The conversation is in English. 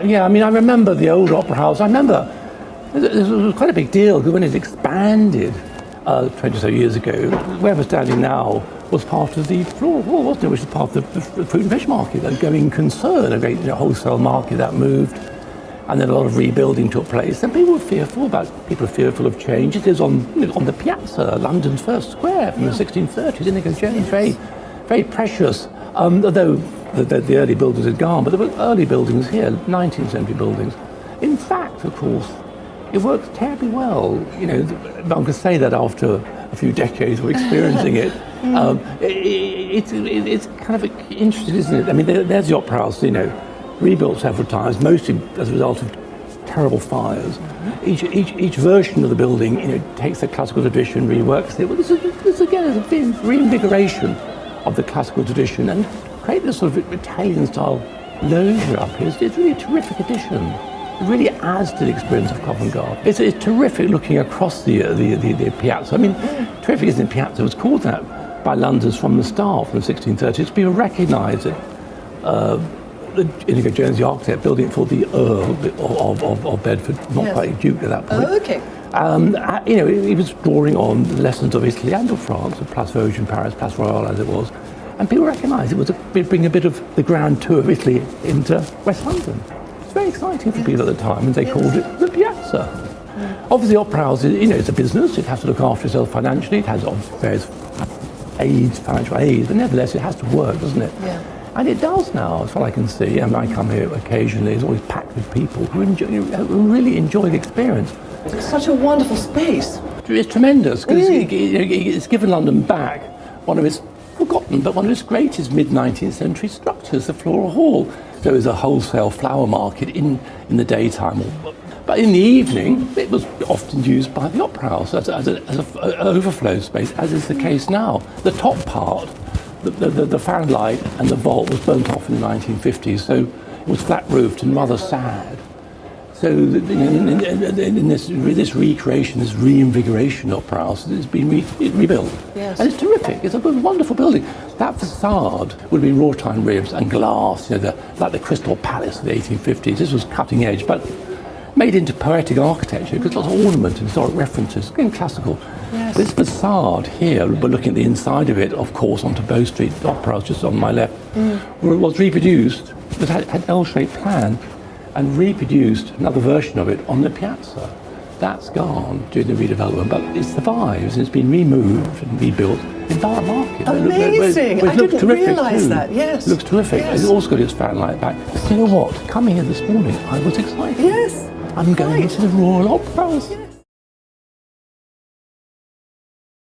Yeah, I mean, I remember the old Opera House. I remember this was quite a big deal because when it expanded 20 or so years ago, where we're standing now was part of the Floral Hall, wasn't it? Which is part of the fruit and veg market, a going concern, a great wholesale market that moved. And then a lot of rebuilding took place, and people were fearful of change. It is on the Piazza, London's first square from the 1630s. Inigo Jones, very, very precious. Although the early builders had gone, but there were early buildings here, 19th century buildings. In fact, of course, it works terribly well. One could say that after a few decades of experiencing it. It's kind of interesting, isn't it? I mean, there's the Opera House, rebuilt several times, mostly as a result of terrible fires. Each version of the building, takes the classical tradition, reworks it. Well, this again is a reinvigoration of the classical tradition and create this sort of Italian-style loggia up here. It's really a terrific addition. It really adds to the experience of Covent Garden. It's terrific looking across the Piazza. I mean, terrific isn't Piazza. It was called that by Londoners from the start, from the 1630s. People recognise it. Inigo Jones, the architect, building it for the Earl of Bedford, not quite Duke at that point. Oh, okay. He was drawing on the lessons of Italy and of France, of Place Vosges in Paris, Place Royale as it was, and people recognised it was bring a bit of the grand tour of Italy into West London. It's very exciting for people at the time, and they called it the Piazza. Obviously, Opera House, it's a business. It has to look after itself financially. It has various financial aids, but nevertheless, it has to work, doesn't it? Yeah. And it does now, as far as I can see. I mean, I come here occasionally, it's always packed with people who really enjoy the experience. It's such a wonderful space. It's tremendous, because it's given London back one of its forgotten, but one of its greatest mid-19th century structures, the Floral Hall. There was a wholesale flower market in the daytime, but in the evening, it was often used by the Opera House as an overflow space, as is the case now. The top part, the fan light and the vault was burnt off in the 1950s, so it was flat roofed and rather sad. So in this recreation, this reinvigoration of Opera House, it's been rebuilt. Yes. And it's terrific. It's a wonderful building. That facade would be wrought iron ribs and glass, like the Crystal Palace of the 1850s. This was cutting edge, but made into poetic architecture, because lots of ornament and historic references, again classical. Yes. This facade here, we're looking at the inside of it, of course, onto Bow Street, the Opera House just on my left, where it was reproduced. It had an L-shaped plan and reproduced another version of it on the Piazza. That's gone during the redevelopment, but it survives and it's been removed and rebuilt in Borough Market. Amazing! I didn't realise that, yes. It looks terrific. Yes. It's also got its fan light back. You know what? Coming here this morning, I was excited. Yes. I'm going to the Royal Opera House. Yes.